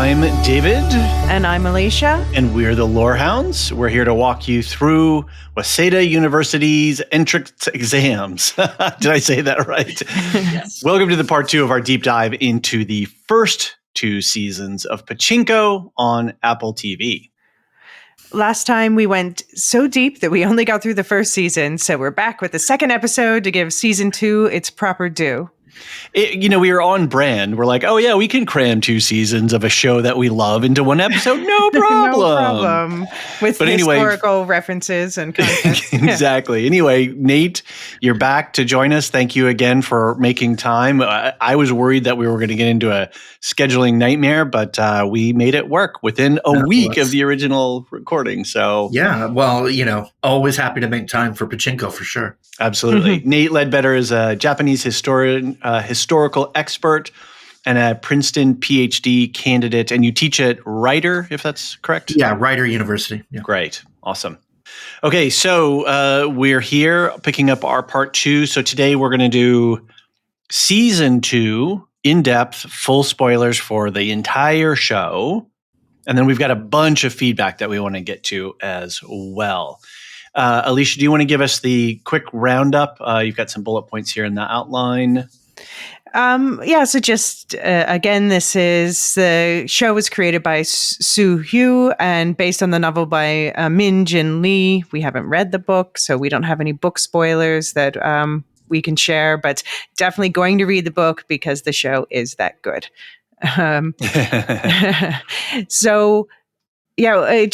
I'm David. And I'm Elysia. And we're the Lorehounds. We're here to walk you through Waseda University's entrance exams. Did I say that right? Yes. Welcome to the part 2 of our deep dive into the first 2 seasons of Pachinko on Apple TV. Last time we went so deep that we only got through the first season, so we're back with the second episode to give season 2 its proper due. We were on brand. We're like, oh yeah, we can cram 2 seasons of a show that we love into one episode. No problem. No problem. With historical references and context. Exactly. Anyway, Nate, you're back to join us. Thank you again for making time. I was worried that we were going to get into a scheduling nightmare, but we made it work within a week of the original recording. So yeah, well, always happy to make time for Pachinko for sure. Absolutely. Nate Ledbetter is a Japanese historical expert and a Princeton PhD candidate. And you teach at Rider, if that's correct? Yeah, Rider University. Yeah. Great. Awesome. Okay, so we're here picking up our part 2. So today we're going to do season 2, in-depth, full spoilers for the entire show. And then we've got a bunch of feedback that we want to get to as well. Elysia, do you want to give us the quick roundup? You've got some bullet points here in the outline. So just, again, the show was created by Soo Hugh and based on the novel by Min Jin Lee. We haven't read the book, so we don't have any book spoilers that we can share, but definitely going to read the book because the show is that good. So... yeah,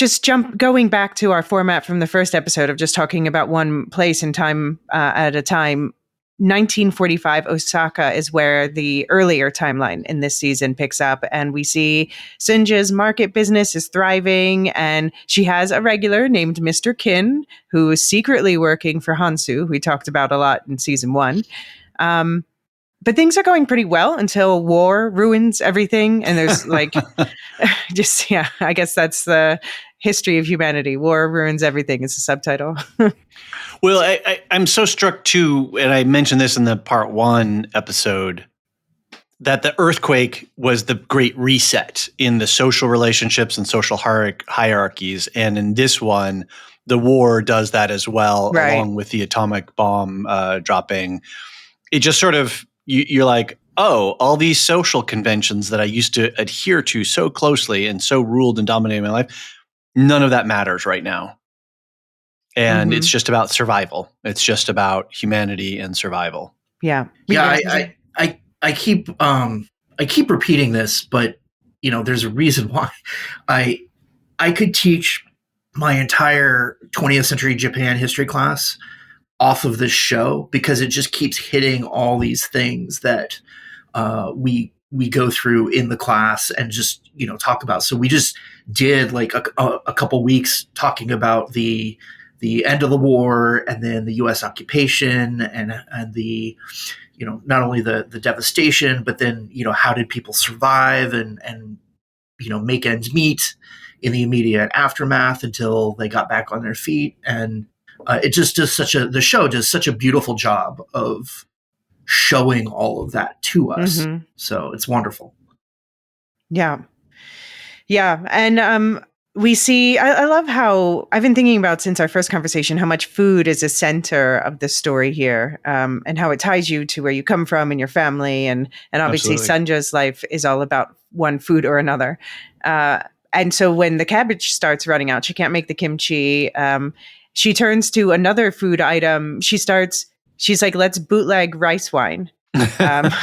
going back to our format from the first episode of just talking about one place and time at a time, 1945 Osaka is where the earlier timeline in this season picks up. And we see Sunja's market business is thriving and she has a regular named Mr. Kin who is secretly working for Hansu, who we talked about a lot in season 1. But things are going pretty well until war ruins everything. And there's I guess that's the history of humanity. War ruins everything is the subtitle. Well, I'm so struck too, and I mentioned this in the part 1 episode, that the earthquake was the great reset in the social relationships and social hierarchies. And in this one, the war does that as well, right, along with the atomic bomb dropping. It just sort of... You're like, oh, all these social conventions that I used to adhere to so closely and so ruled and dominated my life, none of that matters right now. And it's just about survival. It's just about humanity and survival. Yeah. Yeah, I keep repeating this, but there's a reason why. I could teach my entire 20th century Japan history class off of this show because it just keeps hitting all these things that we go through in the class and just talk about. So we just did like a couple weeks talking about the end of the war and then the U.S. occupation and the not only the devastation, but then how did people survive and make ends meet in the immediate aftermath until they got back on their feet. And it just does the show does such a beautiful job of showing all of that to us. Mm-hmm. So it's wonderful. Yeah. Yeah. And we see, I love how I've been thinking about since our first conversation, how much food is a center of the story here, and how it ties you to where you come from and your family. And obviously Sanja's life is all about one food or another. And so when the cabbage starts running out, she can't make the kimchi. She turns to another food item. She's like, let's bootleg rice wine. And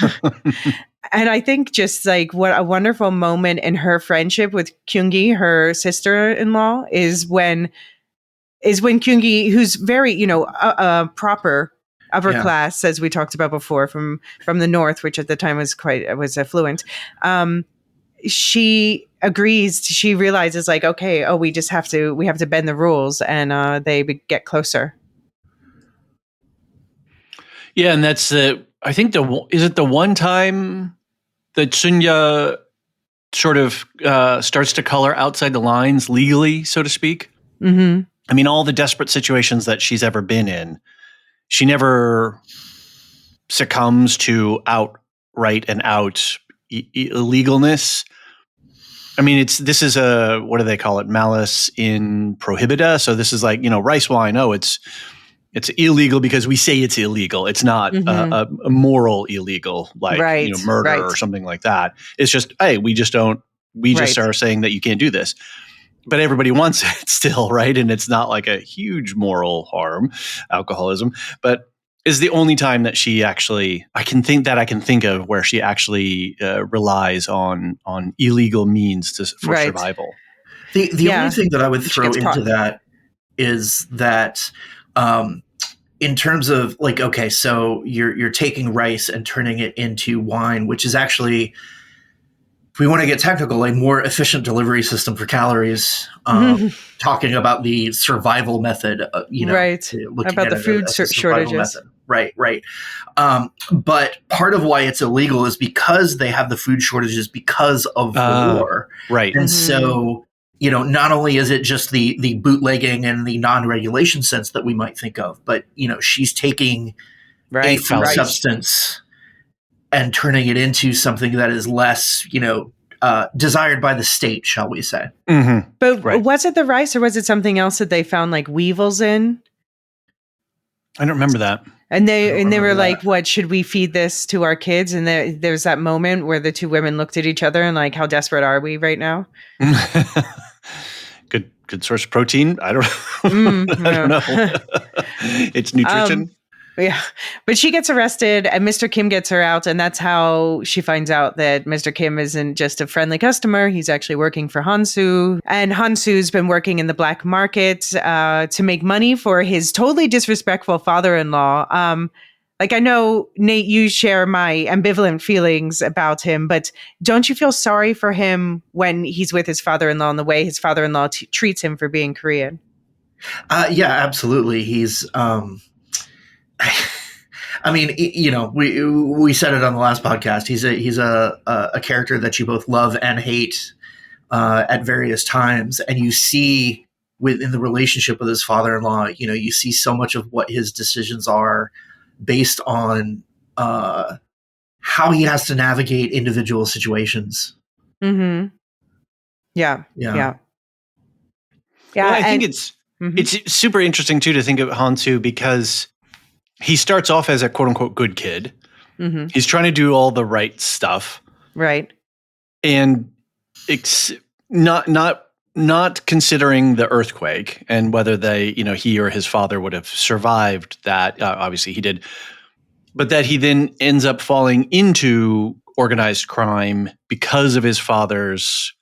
I think just like what a wonderful moment in her friendship with Kyungi, her sister-in-law, is when Kyungi, who's very, proper upper class, as we talked about before, from the north, which at the time was affluent. She agrees. She realizes like, okay, we have to bend the rules, and they get closer. Yeah, and that's I think is it the one time that Sunya sort of starts to color outside the lines legally, so to speak? Mm-hmm. I mean, all the desperate situations that she's ever been in, she never succumbs to outright and out illegalness. I mean, this is a, what do they call it? Malice in prohibita. So this is like, rice wine. Oh, it's illegal because we say it's illegal. It's not a moral illegal, like, murder or something like that. It's just, hey, we just are saying that you can't do this. But everybody wants it still, right? And it's not like a huge moral harm, alcoholism, but is the only time that she actually, I can think of where she actually relies on illegal means for survival. The only thing that I would throw into that is that in terms of like, okay, so you're taking rice and turning it into wine, which is actually, if we want to get technical, a more efficient delivery system for calories, talking about the survival method, looking about the food shortages. Method. Right. But part of why it's illegal is because they have the food shortages because of the war. Right. And so, not only is it just the bootlegging and the non-regulation sense that we might think of, but, she's taking a food substance and turning it into something that is less, desired by the state, shall we say. Mm-hmm. But was it the rice or was it something else that they found like weevils in? I don't remember that. And they were like, what, should we feed this to our kids? And there's that moment where the two women looked at each other and like, how desperate are we right now? Good source of protein. I don't know. It's nutrition. Yeah, but she gets arrested and Mr. Kim gets her out. And that's how she finds out that Mr. Kim isn't just a friendly customer. He's actually working for Hansu. And Hansu's been working in the black market to make money for his totally disrespectful father-in-law. Like, I know, Nate, you share my ambivalent feelings about him, but don't you feel sorry for him when he's with his father-in-law and the way his father-in-law treats him for being Korean? Yeah, absolutely. He's... I mean, we said it on the last podcast. He's a character that you both love and hate at various times, and you see within the relationship with his father-in-law. You see so much of what his decisions are based on how he has to navigate individual situations. Mm-hmm. Yeah. Well, I think it's super interesting too to think of Hansu because he starts off as a quote unquote good kid. Mm-hmm. He's trying to do all the right stuff. Right. And not considering the earthquake and whether he or his father would have survived that. Obviously he did. But that he then ends up falling into organized crime because of his father's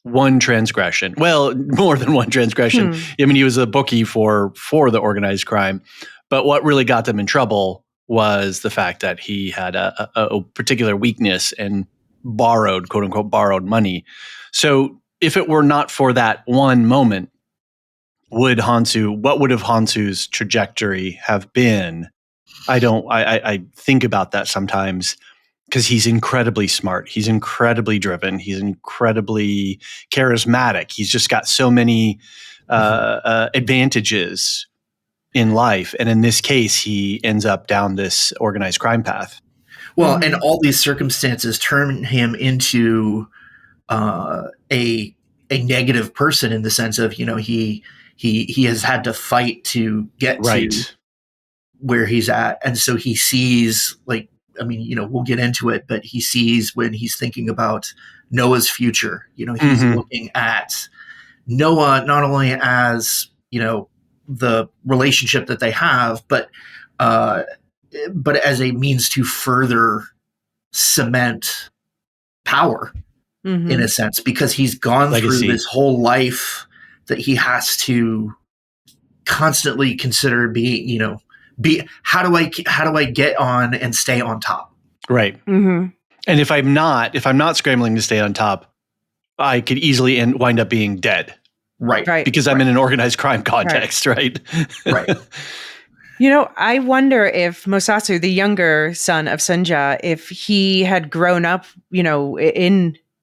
one transgression. Well, more than one transgression. I mean, he was a bookie for the organized crime. But what really got them in trouble was the fact that he had a particular weakness and borrowed, quote unquote, borrowed money. So if it were not for that one moment, what would have Hansu's trajectory have been? I think about that sometimes because he's incredibly smart. He's incredibly driven. He's incredibly charismatic. He's just got so many advantages in life. And in this case, he ends up down this organized crime path. Well, and all these circumstances turn him into a negative person in the sense of, he has had to fight to get to where he's at. And so he sees we'll get into it, but he sees when he's thinking about Noah's future, he's looking at Noah, not only as, the relationship that they have, but as a means to further cement power in a sense, because he's gone through this whole life that he has to constantly consider how do I get on and stay on top? Right. Mm-hmm. And if I'm not scrambling to stay on top, I could easily wind up being dead. Right. Because I'm in an organized crime context, right? Right. I wonder if Mosasu, the younger son of Sunja, if he had grown up,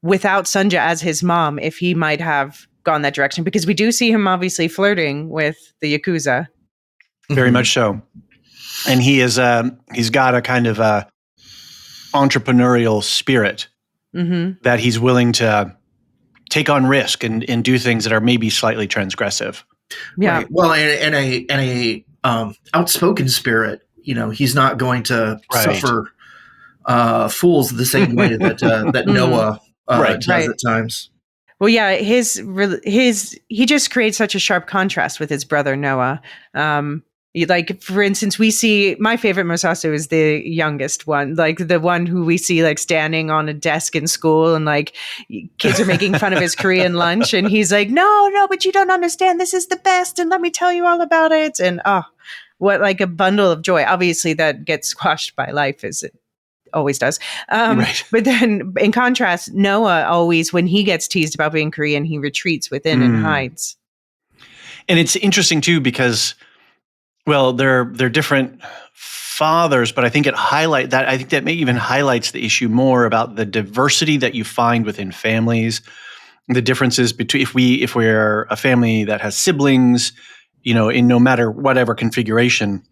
without Sunja as his mom, if he might have gone that direction, because we do see him obviously flirting with the Yakuza. Very much so. And he's got a kind of entrepreneurial spirit that he's willing to take on risk and do things that are maybe slightly transgressive. Yeah. Right. Well, and a outspoken spirit. He's not going to suffer fools the same way that Noah Right. does at times. Well, yeah, he just creates such a sharp contrast with his brother Noah. Like, for instance, we see my favorite Masasu is the youngest one, like the one who we see like standing on a desk in school, and like kids are making fun of his Korean lunch, and he's like, no, but you don't understand. This is the best, and let me tell you all about it. And what like a bundle of joy. Obviously, that gets squashed by life, as it always does. Right. But then in contrast, Noah always, when he gets teased about being Korean, he retreats within and hides. And it's interesting too, because, well, they're different fathers, but I think I think that may even highlights the issue more about the diversity that you find within families, the differences between if we're a family that has siblings, in no matter whatever configuration.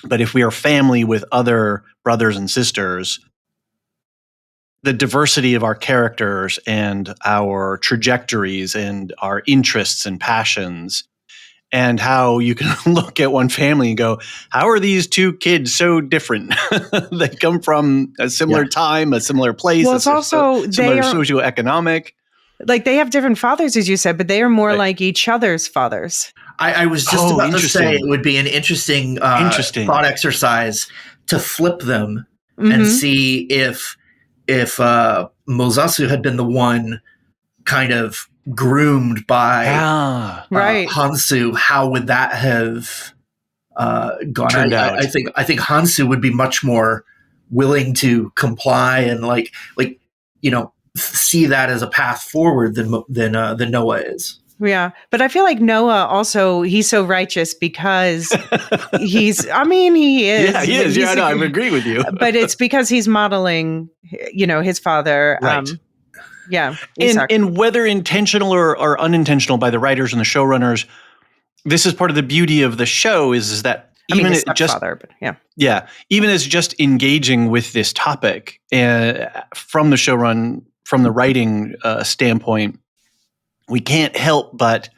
But if we are family with other brothers and sisters, the diversity of our characters and our trajectories and our interests and passions, and how you can look at one family and go, how are these two kids so different? They come from a similar time, a similar place. Well, it's also similar socioeconomic. Like, they have different fathers, as you said, but they are more like each other's fathers. I was just about to say it would be an interesting thought exercise to flip them and see if Mosasu had been the one kind of groomed by Hansu, how would that have gone? Turned out. I think Hansu would be much more willing to comply and see that as a path forward than Noah is. Yeah, but I feel like Noah also, he's so righteous because he is. Yeah, he is. Yeah, I agree with you. But it's because he's modeling, his father. Right. Yeah. And whether intentional or unintentional by the writers and the showrunners, this is part of the beauty of the show is that even as just engaging with this topic from the writing standpoint, we can't help but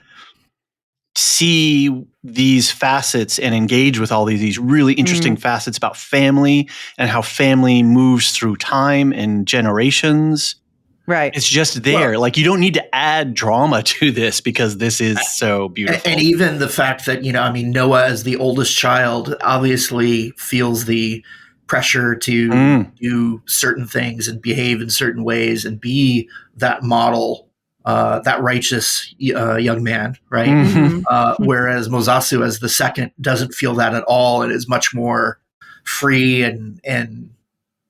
see these facets and engage with all these really interesting facets about family and how family moves through time and generations. Right. It's just there. Like, you don't need to add drama to this because this is so beautiful. And even the fact that, Noah as the oldest child obviously feels the pressure to do certain things and behave in certain ways and be that model, that righteous young man, right? Mm-hmm. Whereas Mosasu as the second doesn't feel that at all and is much more free and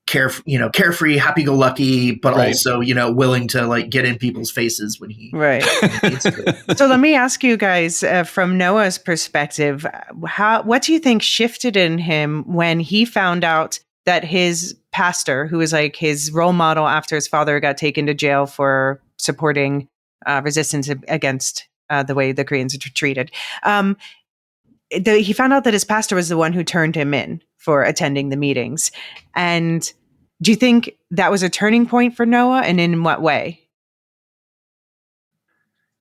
carefree, happy-go-lucky, but also, willing to get in people's faces when he needs to. So let me ask you guys, from Noah's perspective, what do you think shifted in him when he found out that his pastor, who was like his role model after his father got taken to jail for supporting resistance against the way the Koreans are treated, he found out that his pastor was the one who turned him in for attending the meetings. And do you think that was a turning point for Noah, and in what way?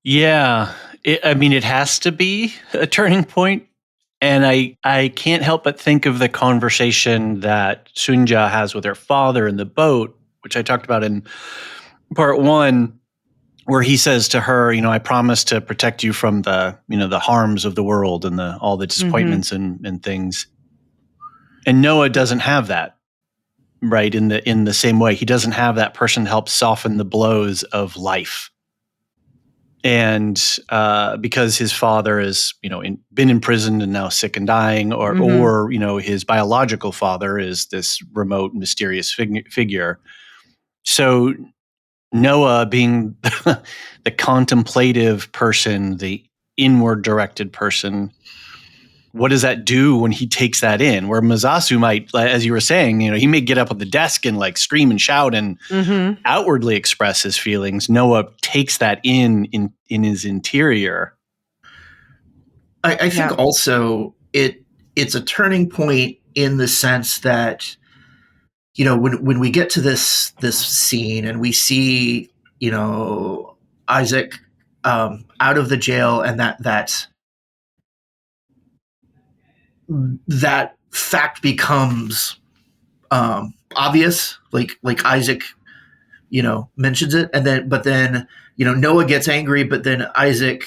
Yeah, it has to be a turning point. And I can't help but think of the conversation that Sunja has with her father in the boat, which I talked about in part one, where he says to her, I promise to protect you from the, the harms of the world and all the disappointments and things. And Noah doesn't have that, right? In the same way, he doesn't have that person to help soften the blows of life. And because his father is, been imprisoned and now sick and dying, or his biological father is this remote, mysterious figure. So Noah, being the contemplative person, the inward directed person, what does that do when he takes that in? Where Masasu might, as you were saying, he may get up on the desk and scream and shout and outwardly express his feelings. Noah takes that in his interior. I think also it's a turning point in the sense that, when we get to this scene and we see, Isaac out of the jail, and that fact becomes obvious, like Isaac, mentions it, but then Noah gets angry, but then Isaac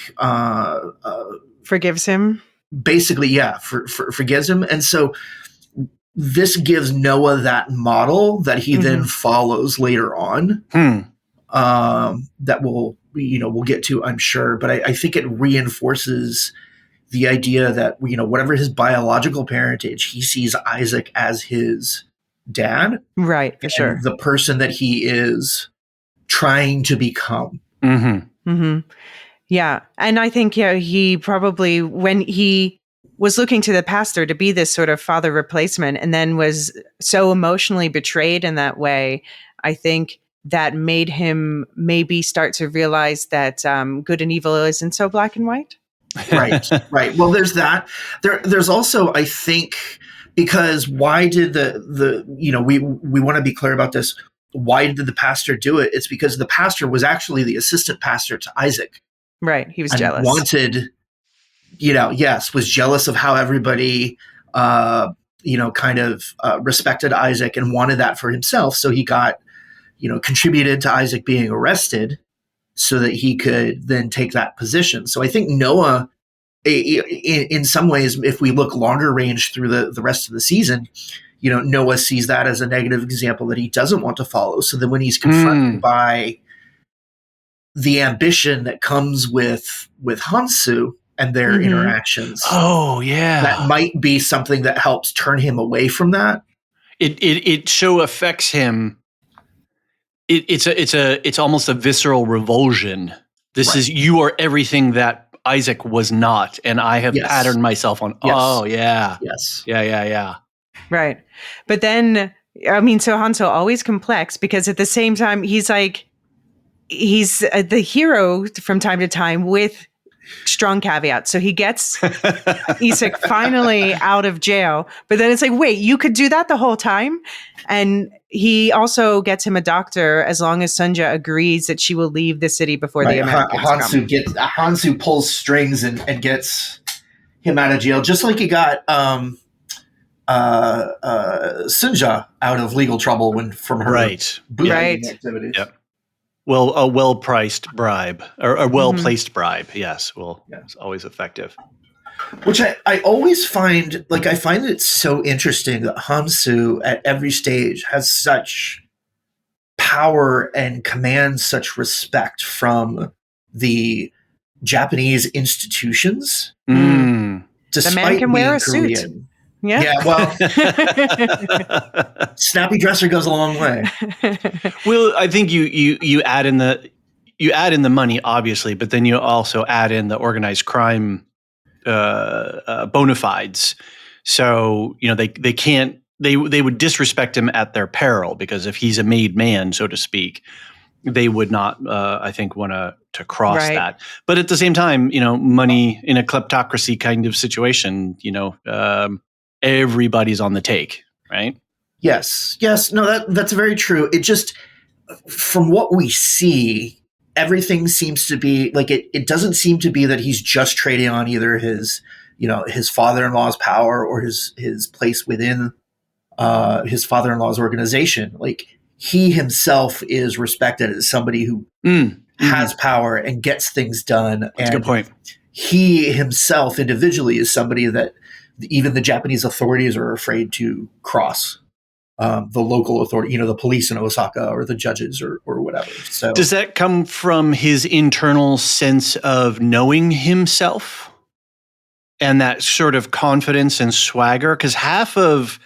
forgives him. Basically, yeah, forgives him, and so this gives Noah that model that he then follows later on. That we'll get to, I'm sure, but I think it reinforces the idea that whatever his biological parentage, he sees Isaac as his dad, right? For sure, the person that he is trying to become. Yeah, and I think he probably, when he was looking to the pastor to be this sort of father replacement, and then was so emotionally betrayed in that way, I think that made him maybe start to realize that good and evil isn't so black and white. Right. Well, there's that. There's also, I think, because why did we want to be clear about this. Why did the pastor do it? It's because the pastor was actually the assistant pastor to Isaac. Right. He was jealous. Was jealous of how everybody, respected Isaac and wanted that for himself. So he got, contributed to Isaac being arrested so that he could then take that position. So I think Noah, in some ways, if we look longer range through the rest of the season, Noah sees that as a negative example that he doesn't want to follow. So then when he's confronted by the ambition that comes with Hansu and their interactions, that might be something that helps turn him away from that. It so affects him. It's almost a visceral revulsion. This is, you are everything that Isaac was not, and I have patterned myself on. Yes. Oh yeah, yes, yeah. Right, but then I mean, so Hanzo always complex, because at the same time he's the hero from time to time with strong caveats. So he gets Isak finally out of jail, but then it's like, wait, you could do that the whole time? And he also gets him a doctor as long as Sunja agrees that she will leave the city before the Americans come. Hansu pulls strings and gets him out of jail, just like he got Sunja out of legal trouble from her bootlegging activities. Yep. Well, a well-priced bribe or a well-placed bribe, yes, it's always effective. Which I always find, I find it so interesting that Hansu at every stage has such power and commands such respect from the Japanese institutions. The man can wear a Korean. suit. Yeah, well, snappy dresser goes a long way. Well, I think you add in the money, obviously, but then you also add in the organized crime bona fides. So they would disrespect him at their peril, because if he's a made man, so to speak, they would not, I think, want to cross that. But at the same time, money in a kleptocracy kind of situation, everybody's on the take, right? Yes. No, that's very true. It just, from what we see, everything seems to be it doesn't seem to be that he's just trading on either his father-in-law's power or his place within his father-in-law's organization. He himself is respected as somebody who has power and gets things done. That's a good point. He himself individually is somebody that even the Japanese authorities are afraid to cross. The local authority, the police in Osaka or the judges or whatever. So does that come from his internal sense of knowing himself and that sort of confidence and swagger? Because half of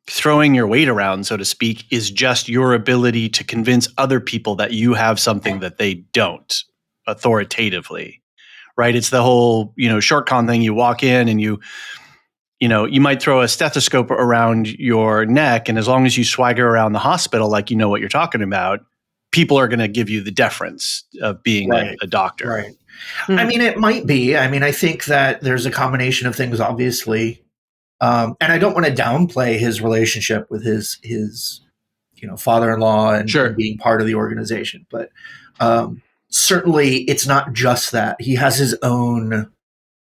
throwing your weight around, so to speak, is just your ability to convince other people that you have something that they don't authoritatively, right? It's the whole, short con thing. You walk in and you might throw a stethoscope around your neck, and as long as you swagger around the hospital like you know what you're talking about, people are going to give you the deference of being a doctor. Right. I mean, it might be. I mean, I think that there's a combination of things, obviously. And I don't want to downplay his relationship with his father-in-law and being part of the organization. But certainly it's not just that. He has his own,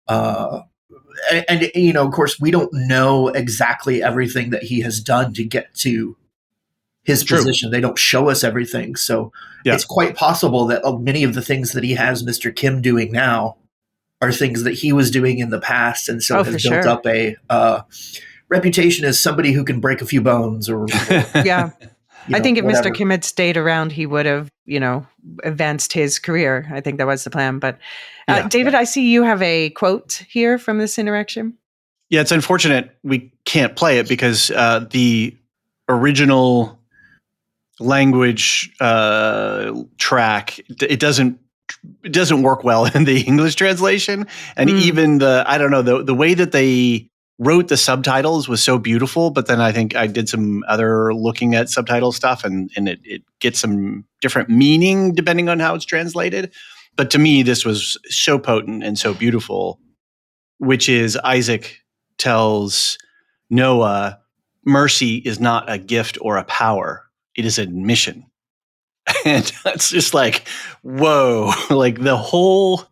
and you know, of course, we don't know exactly everything that he has done to get to his True. position. They don't show us everything, so Yeah. it's quite possible that many of the things that he has Mr. Kim doing now are things that he was doing in the past, and so has built up a reputation as somebody who can break a few bones, or Yeah. I think if whatever. Mr. Kim had stayed around, he would have, advanced his career. I think that was the plan. But David, I see you have a quote here from this interaction. Yeah, it's unfortunate we can't play it because the original language track, it doesn't work well in the English translation, and even the way that they wrote the subtitles was so beautiful. But then I think I did some other looking at subtitle stuff, and it gets some different meaning depending on how it's translated. But to me, this was so potent and so beautiful, which is Isaac tells Noah, mercy is not a gift or a power. It is a mission. And it's just like, whoa, like the whole,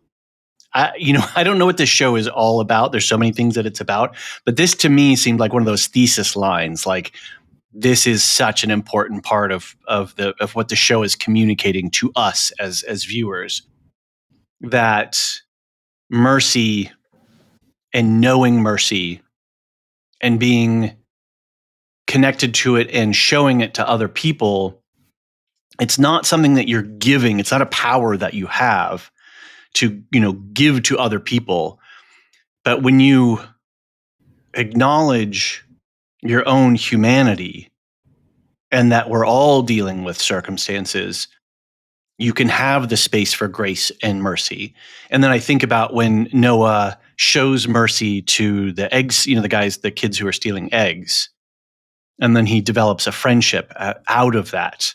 I don't know what this show is all about. There's so many things that it's about, but this to me seemed like one of those thesis lines. Like, this is such an important part of what the show is communicating to us as viewers, that mercy and knowing mercy and being connected to it and showing it to other people, it's not something that you're giving. It's not a power that you have to, give to other people. But when you acknowledge your own humanity and that we're all dealing with circumstances, you can have the space for grace and mercy. And then I think about when Noah shows mercy to the eggs, the kids who are stealing eggs. And then he develops a friendship out of that.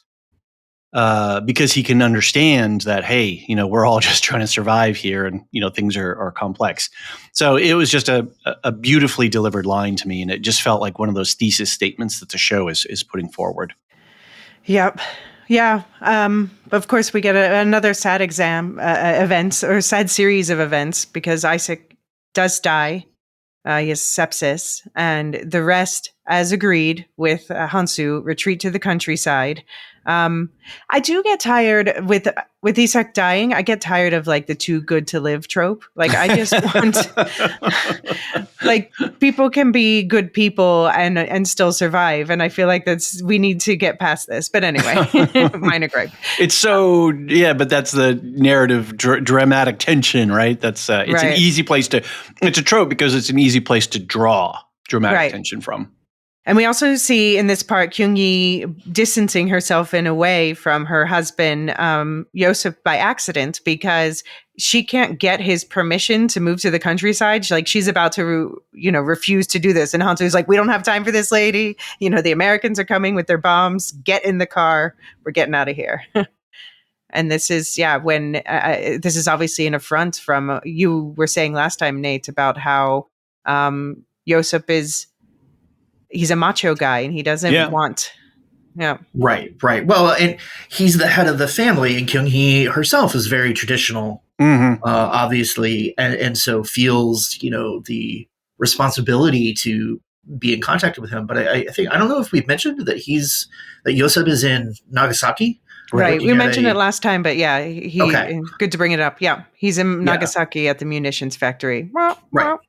Because he can understand that, hey, we're all just trying to survive here, and things are complex. So it was just a beautifully delivered line to me, and it just felt like one of those thesis statements that the show is putting forward. Yep. Yeah. But of course, we get another sad events or sad series of events, because Isaac does die. He has sepsis, and the rest, as agreed with Hansu, retreat to the countryside. I do get tired with Isak dying. I get tired of like the too good to live trope. Like, I just want, like, people can be good people and still survive. And I feel like we need to get past this. But anyway, minor gripe. It's but that's the narrative dramatic tension, right? That's it's Right. an easy place it's a trope because it's an easy place to draw dramatic tension from. And we also see in this part Kyung-yi distancing herself in a way from her husband, Yosef, by accident, because she can't get his permission to move to the countryside. She's about to, refuse to do this. And Hansu's like, we don't have time for this, lady. The Americans are coming with their bombs. Get in the car. We're getting out of here. And this is, when this is obviously an affront from, you were saying last time, Nate, about how Yosef he's a macho guy and he doesn't want. Yeah. Right. Well, and he's the head of the family, and Kyung-hee herself is very traditional, obviously, and so feels, the responsibility to be in contact with him. But I think, I don't know if we've mentioned that Yosef is in Nagasaki. Right. We mentioned it last time, but okay. Good to bring it up. Yeah. He's in Nagasaki at the munitions factory. Right.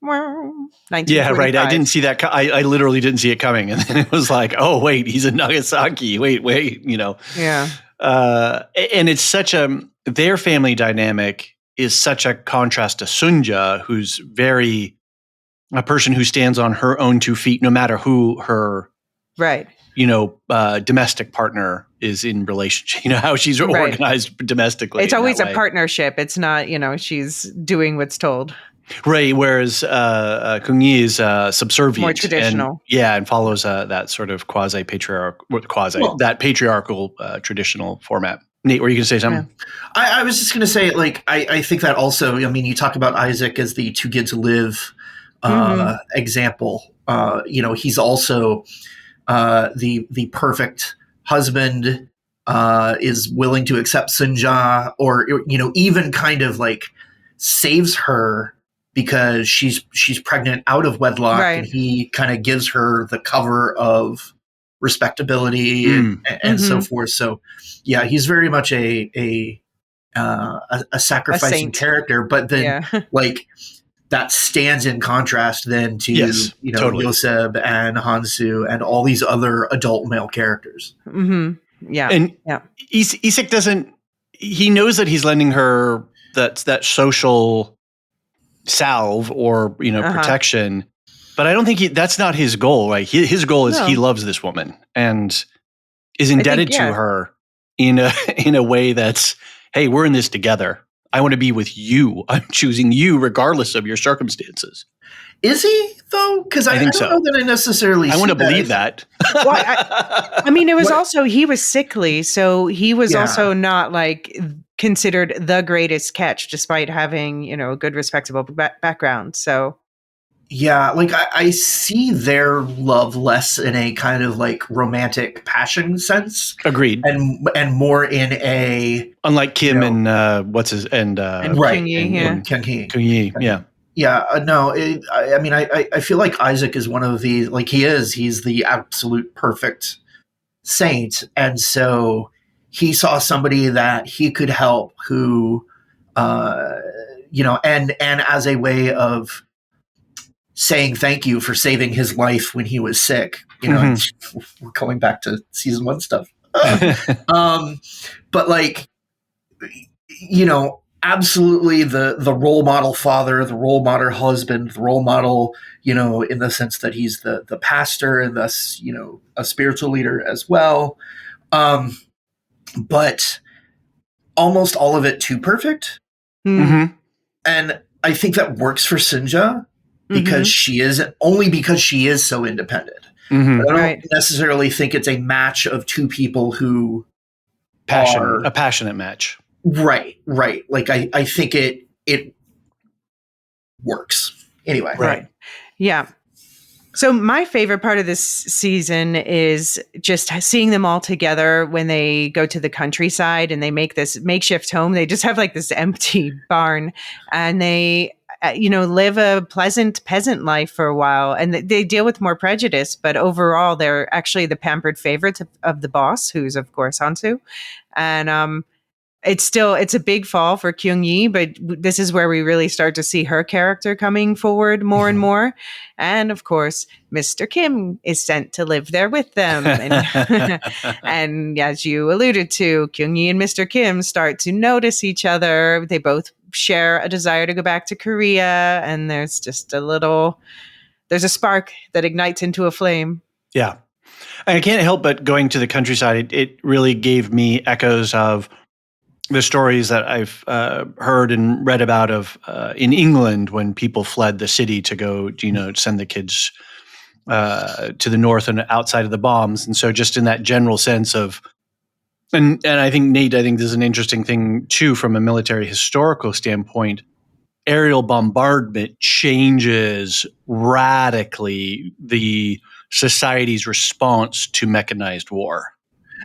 1945. Yeah, right. I didn't see that. I literally didn't see it coming, and then it was like, oh wait, he's in Nagasaki. Wait, Yeah. And it's their family dynamic is such a contrast to Sunja, who's a person who stands on her own 2 feet, no matter who her domestic partner is in relationship. How she's organized domestically. It's always a partnership. It's not, she's doing what's told. Right, whereas Kyung-yi is subservient, more traditional, and follows that sort of that patriarchal traditional format. Nate, were you going to say something? Yeah. I was just going to say, like, I think that also. I mean, you talk about Isaac as the too good to live example. He's also the perfect husband, is willing to accept Sunja, or even kind of like saves her because she's pregnant out of wedlock, Right. and he kind of gives her the cover of respectability and so forth. So yeah, he's very much a sacrificing saint. character, but then Yeah. like that stands in contrast then to totally. Yoseb and Hansu and all these other adult male characters. Yeah. And yeah. Isik doesn't. He knows that he's lending her that social salve or protection, but I don't think that's not his goal. Right? His goal is he loves this woman and is indebted to her in a way that's, hey, we're in this together. I want to be with you. I'm choosing you regardless of your circumstances. Is he though? Because I don't know that I necessarily. I want to believe that. Well, I mean, it was also he was sickly, so he was also not like considered the greatest catch, despite having a good, respectable background. So. Yeah, like I see their love less in a kind of like romantic passion sense. Agreed. And more in a, unlike Kim and Kyung Yi, Kyung Yi, yeah. Yeah, no, I feel like Isaac is one of the, like he's the absolute perfect saint. And so he saw somebody that he could help who, and as a way of saying thank you for saving his life when he was sick, we're going back to season 1 stuff. But like, absolutely the role model father, the role model husband, the role model, in the sense that he's the pastor and thus, a spiritual leader as well. But almost all of it too perfect. Mm-hmm. And I think that works for Sunja because she is so independent. Mm-hmm. But I don't necessarily think it's a match of two people who a passionate match. Right. Like I think it works anyway. Right. Yeah. So my favorite part of this season is just seeing them all together when they go to the countryside and they make this makeshift home. They just have like this empty barn and they, live a pleasant peasant life for a while, and they deal with more prejudice, but overall they're actually the pampered favorites of the boss, who's of course Hansu. And, it's a big fall for Kyung Yi, but this is where we really start to see her character coming forward more and more. And of course, Mr. Kim is sent to live there with them. And, and as you alluded to, Kyung Yi and Mr. Kim start to notice each other. They both share a desire to go back to Korea. And there's just there's a spark that ignites into a flame. Yeah. I can't help but going to the countryside. It really gave me echoes of the stories that I've heard and read about of in England when people fled the city to go, send the kids to the north and outside of the bombs. And so just in that general sense of, and I think, Nate, this is an interesting thing too, from a military historical standpoint, aerial bombardment changes radically the society's response to mechanized war.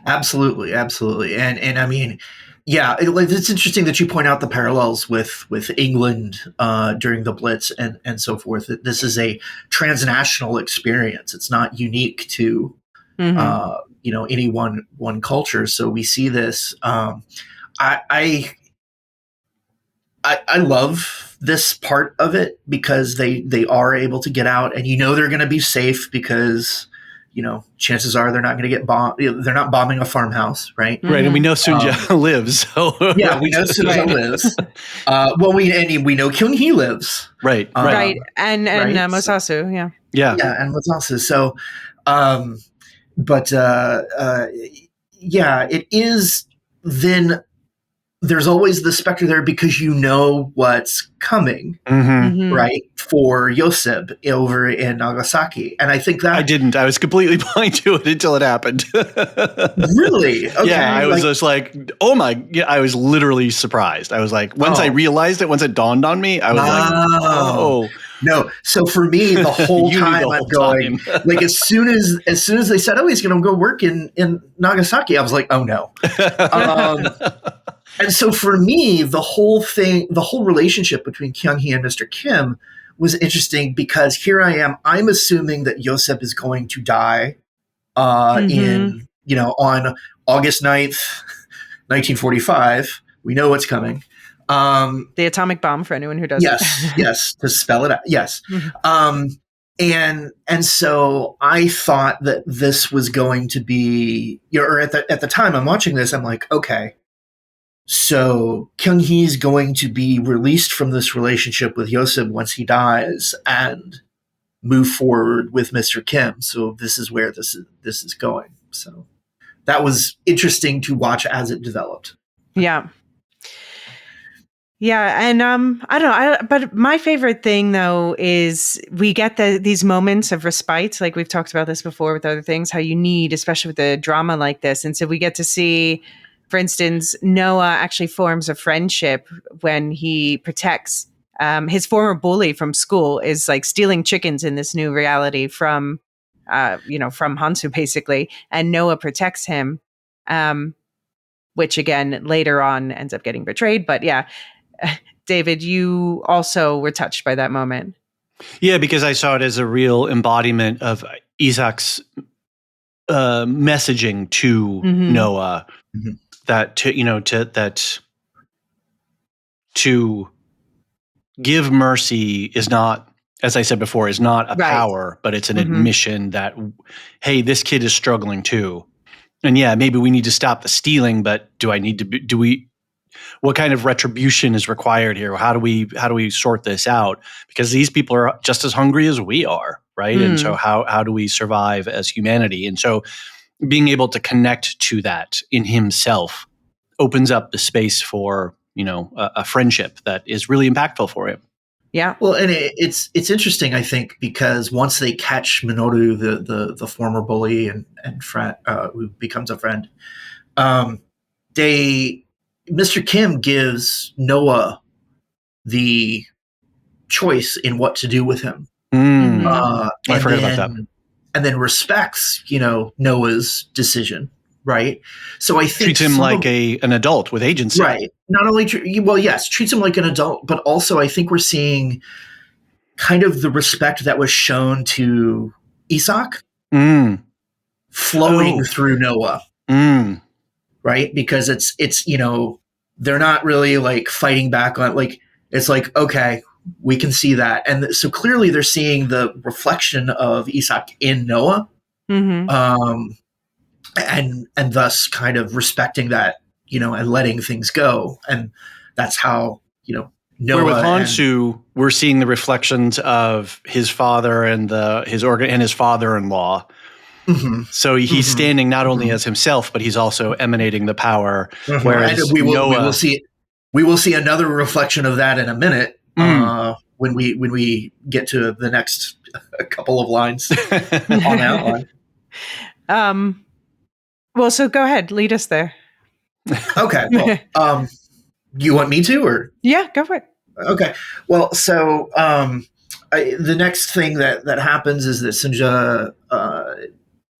Absolutely. And I mean, yeah, it's interesting that you point out the parallels with England during the Blitz and so forth. This is a transnational experience. It's not unique to any one culture. So we see this. I love this part of it because they are able to get out, and they're going to be safe because chances are they're not going to get bombed. They're not bombing a farmhouse, right? Right, and we know Sunja lives. So yeah, we know Sunja lives. We know Kyung Hee lives. Right. And Mosasu, yeah, and Mosasu. So, it is then. There's always the specter there because what's coming, right, for Yoseb over in Nagasaki. And I think that... I didn't. I was completely blind to it until it happened. Really? Okay. Yeah, I was just like, oh my... Yeah, I was literally surprised. I was like, once I realized it, once it dawned on me, I was like, oh. No. So for me, the whole You knew time the I'm whole going, time. like as soon as they said, "Oh, he's going to go work in Nagasaki," I was like, "Oh no." And so for me, the whole relationship between Kyung Hee and Mr. Kim was interesting because here I am. I'm assuming that Yosef is going to die in on August 9th, 1945. We know what's coming. The atomic bomb, for anyone who doesn't. Yes, to spell it out. Yes. And so I thought that this was going to be, or at the time I'm watching this, I'm like, okay, so Kyung Hee's going to be released from this relationship with Yosef once he dies and move forward with Mr. Kim. So this is where this is going. So that was interesting to watch as it developed. Yeah. Yeah, and I don't know, but my favorite thing though is we get these moments of respite, like we've talked about this before with other things, how you need, especially with a drama like this. And so we get to see, for instance, Noah actually forms a friendship when he protects his former bully from school is like stealing chickens in this new reality from Hansu basically, and Noah protects him, which again later on ends up getting betrayed. But yeah. David, you also were touched by that moment. Yeah, because I saw it as a real embodiment of Isaac's messaging to Noah that to give mercy is not, as I said before, is not a power, but it's an admission that, hey, this kid is struggling too. And yeah, maybe we need to stop the stealing, but what kind of retribution is required here? How do we sort this out? Because these people are just as hungry as we are, right? And so how do we survive as humanity? And so being able to connect to that in himself opens up the space for, a friendship that is really impactful for him. Yeah. Well, and it's interesting, I think, because once they catch Minoru, the former bully and friend who becomes a friend, Mr. Kim gives Noah the choice in what to do with him. I forgot about that. And then respects, Noah's decision, right? So I think treats him like an adult with agency, right? Not only treats him like an adult, but also I think we're seeing kind of the respect that was shown to Isaac flowing through Noah, right? Because it's they're not really like fighting back on, like, it's like, okay, we can see that. And so clearly they're seeing the reflection of Isaac in Noah, and thus kind of respecting that, and letting things go. And that's how, Noah. Where with Hansu, we're seeing the reflections of his father and his father-in-law. So he's standing not only as himself, but he's also emanating the power. Whereas and we will see another reflection of that in a minute when we get to the next couple of lines on the outline. Well, so go ahead, lead us there. Okay. Well, you want me to, or yeah, go for it. Okay. Well, so the next thing that happens is that Sunja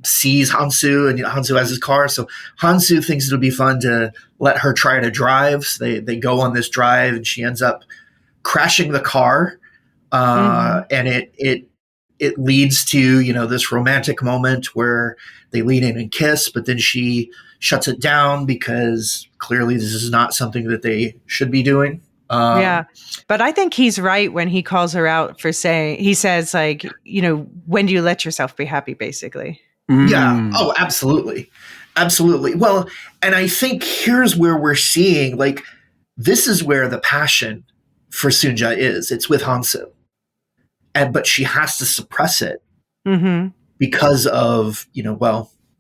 sees Hansu, and Hansu has his car. So Hansu thinks it'll be fun to let her try to drive. So they go on this drive, and she ends up crashing the car, and it leads to this romantic moment where they lean in and kiss, but then she shuts it down because clearly this is not something that they should be doing. Yeah, but I think he's right when he calls her out for he says, like, when do you let yourself be happy, basically. Yeah. Oh, absolutely. Absolutely. Well, and I think here's where we're seeing, like, this is where the passion for Sunja is. It's with Hansu. But she has to suppress it because of,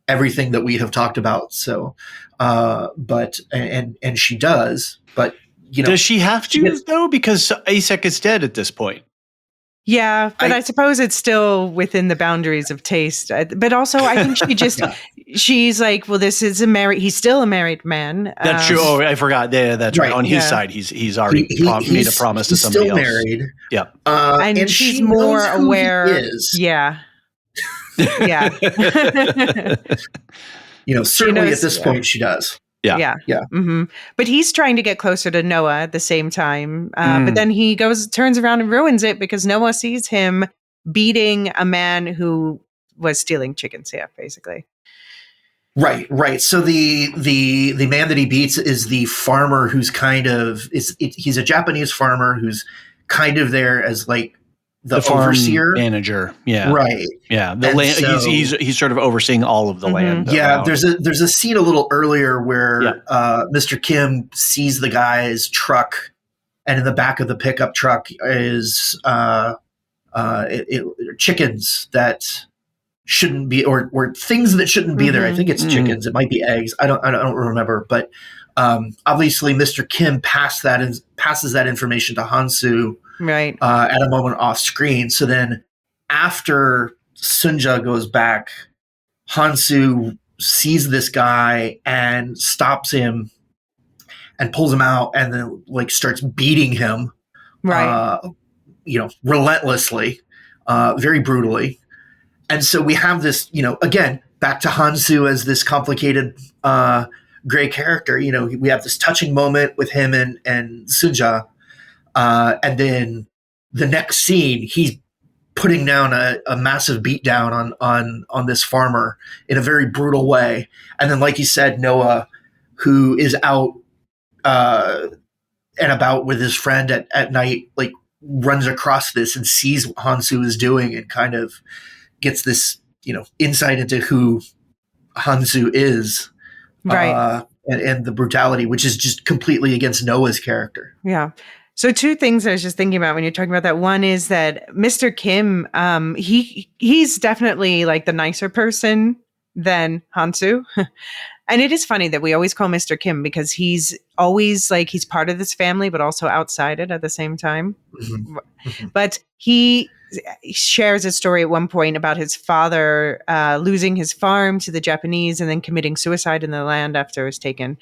everything that we have talked about. So, but she does, but, does she have to, though? Because Isaac is dead at this point. Yeah, but I suppose it's still within the boundaries of taste. But also, I think she just, she's like, well, he's still a married man. That's true. Oh, I forgot. Yeah, that's right. On his side, he's already made a promise to somebody else. He's still married. Yeah. And she's more aware. Yeah. Yeah. Certainly at this point she does. Yeah. Mm-hmm. But he's trying to get closer to Noah at the same time. But then he turns around and ruins it because Noah sees him beating a man who was stealing chickens. Yeah, basically. Right. So the man that he beats is the farmer who's he's a Japanese farmer who's kind of there as like the overseer manager. Yeah. Right. Yeah. The land, he's sort of overseeing all of the land. Yeah. There's a scene a little earlier where Mr. Kim sees the guy's truck, and in the back of the pickup truck is chickens that shouldn't be, or things that shouldn't be there. I think it's chickens. It might be eggs. I don't remember. But obviously, Mr. Kim passes that information to Hansu. Right. At a moment off screen. So then after Sunja goes back, Hansu sees this guy and stops him and pulls him out and then like starts beating him. Right. Relentlessly, very brutally. And so we have this, again, back to Hansu as this complicated gray character. We have this touching moment with him and Sunja. And then the next scene, he's putting down a massive beatdown on this farmer in a very brutal way. And then, like you said, Noah, who is out and about with his friend at night, like runs across this and sees what Hansu is doing and kind of gets this, insight into who Hansu is. Right. And the brutality, which is just completely against Noah's character. Yeah. So two things I was just thinking about when you're talking about that. One is that Mr. Kim, he's definitely like the nicer person than Hansu. And it is funny that we always call Mr. Kim because he's always like, he's part of this family, but also outside it at the same time. Mm-hmm. But he shares a story at one point about his father losing his farm to the Japanese and then committing suicide in the land after it was taken.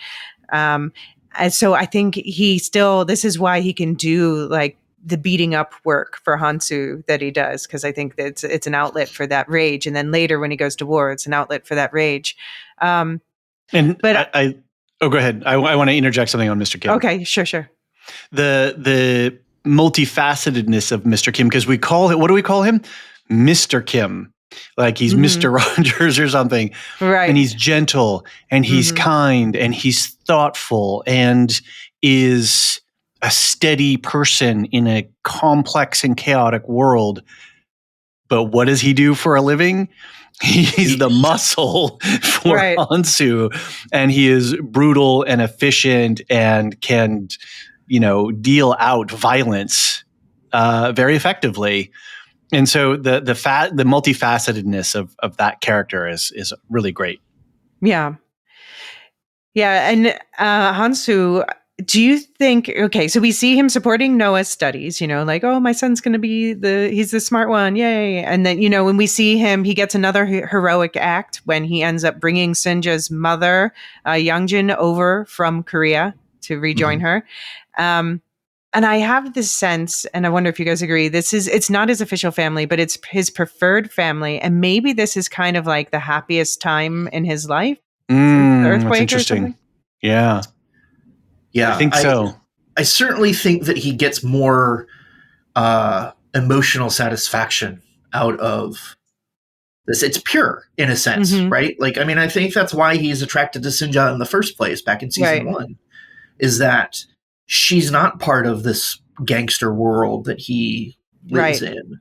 And so I think this is why he can do like the beating up work for Hansu that he does. Cause I think that it's an outlet for that rage. And then later when he goes to war, it's an outlet for that rage. Go ahead. I want to interject something on Mr. Kim. Okay, sure. The multifacetedness of Mr. Kim, because what do we call him? Mr. Kim. Like he's Mr. Rogers or something. Right. And he's gentle and he's kind and he's thoughtful and is a steady person in a complex and chaotic world. But what does he do for a living? He's the muscle for Hansu, and he is brutal and efficient and can, deal out violence very effectively. And so the multifacetedness of that character is really great. Yeah. Yeah. And Hansu, do you think, so we see him supporting Noah's studies, like, oh, my son's going to be he's the smart one. Yay. And then, when we see him, he gets another heroic act when he ends up bringing Sunja's mother, Youngjin, over from Korea to rejoin her. And I have this sense, and I wonder if you guys agree, it's not his official family, but it's his preferred family. And maybe this is kind of like the happiest time in his life. Earthquake that's interesting. Or something. Yeah. Yeah. I think so. I certainly think that he gets more emotional satisfaction out of this. It's pure in a sense, right? Like, I mean, I think that's why he's attracted to Sunja in the first place back in season 1, is that she's not part of this gangster world that he lives in.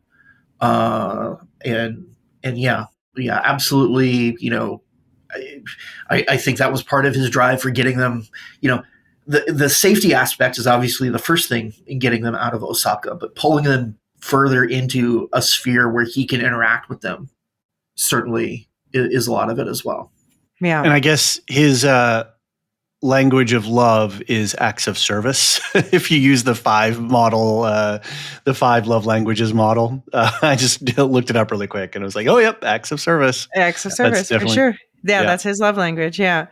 And yeah, absolutely. I think that was part of his drive for getting them, the safety aspect is obviously the first thing in getting them out of Osaka, but pulling them further into a sphere where he can interact with them certainly is a lot of it as well. Yeah. And I guess his language of love is acts of service. If you use the 5 model, the 5 love languages model, I just looked it up really quick and I was like, oh, yep, acts of service. Acts of service, for sure. Yeah, that's his love language. Yeah.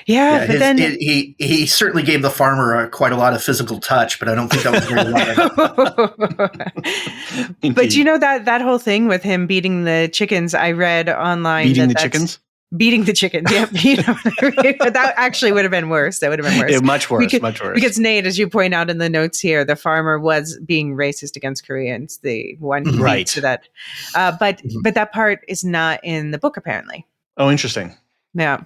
Yeah, but then he certainly gave the farmer quite a lot of physical touch, but I don't think that was very long. But you know that whole thing with him beating the chickens, I read online. Beating the chickens? Beating the chickens. Yeah, that actually would have been worse. That would have been worse. Yeah, much worse. Because Nate, as you point out in the notes here, the farmer was being racist against Koreans. The one who right to that, but that part is not in the book apparently. Oh, interesting. Yeah.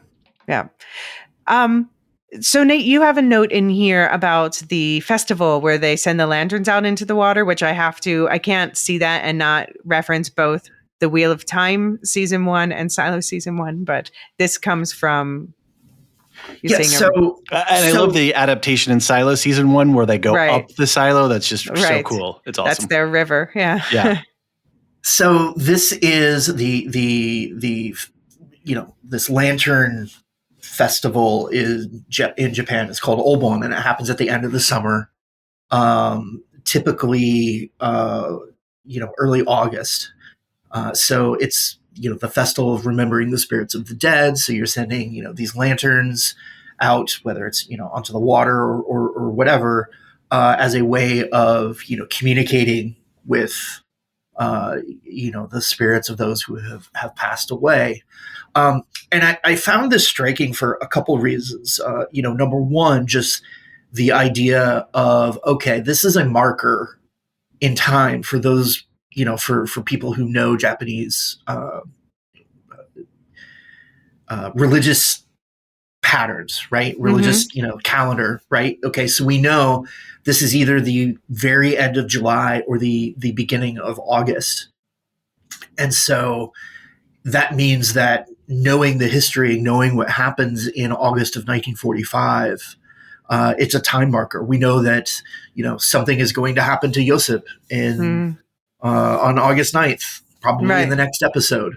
So Nate, you have a note in here about the festival where they send the lanterns out into the water, which I can't see that and not reference both the Wheel of Time season 1 and Silo season 1, but this comes from I love the adaptation in Silo season 1 where they go up the silo. That's just so cool. It's awesome. That's their river. Yeah. So this is the this lantern festival in Japan. It's called Obon, and it happens at the end of the summer, typically early August. So it's the festival of remembering the spirits of the dead. So you're sending these lanterns out, whether it's onto the water or whatever, as a way of communicating with the spirits of those who have passed away. And I found this striking for a couple of reasons. Number one, just the idea of, okay, this is a marker in time for those, for people who know Japanese religious patterns, right? Religious, calendar, right? Okay, so we know this is either the very end of July or the beginning of August. And so that means that knowing the history, knowing what happens in August of 1945, it's a time marker. We know that, something is going to happen to Yosip on August 9th, probably in the next episode.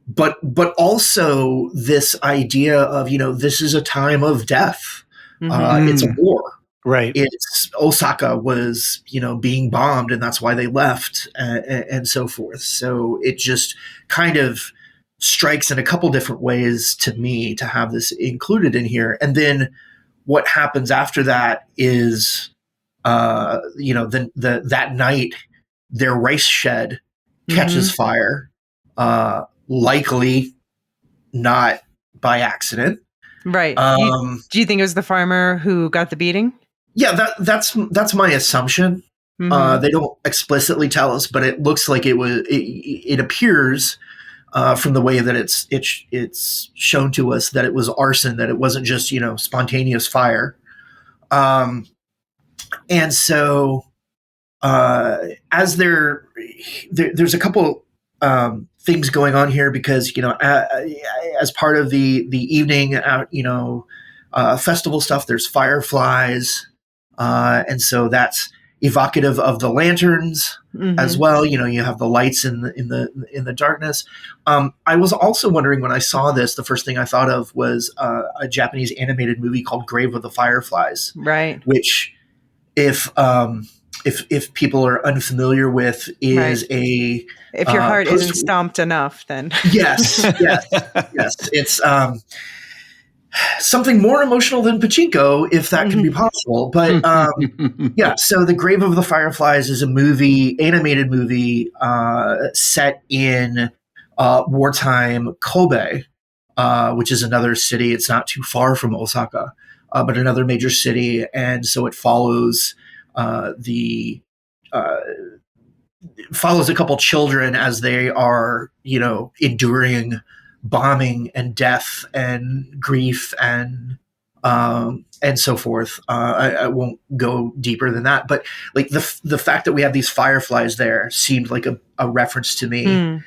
But also this idea of, this is a time of death. It's a war. Right. It's Osaka was, being bombed, and that's why they left, and so forth. So it just kind of strikes in a couple different ways to me to have this included in here. And then what happens after that is, that night, their rice shed catches fire, likely not by accident. Right. Do you think it was the farmer who got the beating? Yeah, that's my assumption. They don't explicitly tell us, but it looks like it was. It appears from the way that it's shown to us that it was arson, that it wasn't just spontaneous fire. And so as there's a couple things going on here because as part of the evening festival stuff, there's fireflies. And so that's evocative of the lanterns as well. You have the lights in the darkness. I was also wondering when I saw this, the first thing I thought of was a Japanese animated movie called Grave of the Fireflies, right? Which, if people are unfamiliar with, is a if your heart isn't stomped enough, then yes, it's something more emotional than Pachinko, if that can be possible. But so The Grave of the Fireflies is a animated movie set in wartime Kobe, which is another city. It's not too far from Osaka, but another major city. And so it follows follows a couple children as they are, enduring bombing and death and grief and so forth. I won't go deeper than that, but like the fact that we have these fireflies there seemed like a reference to me, and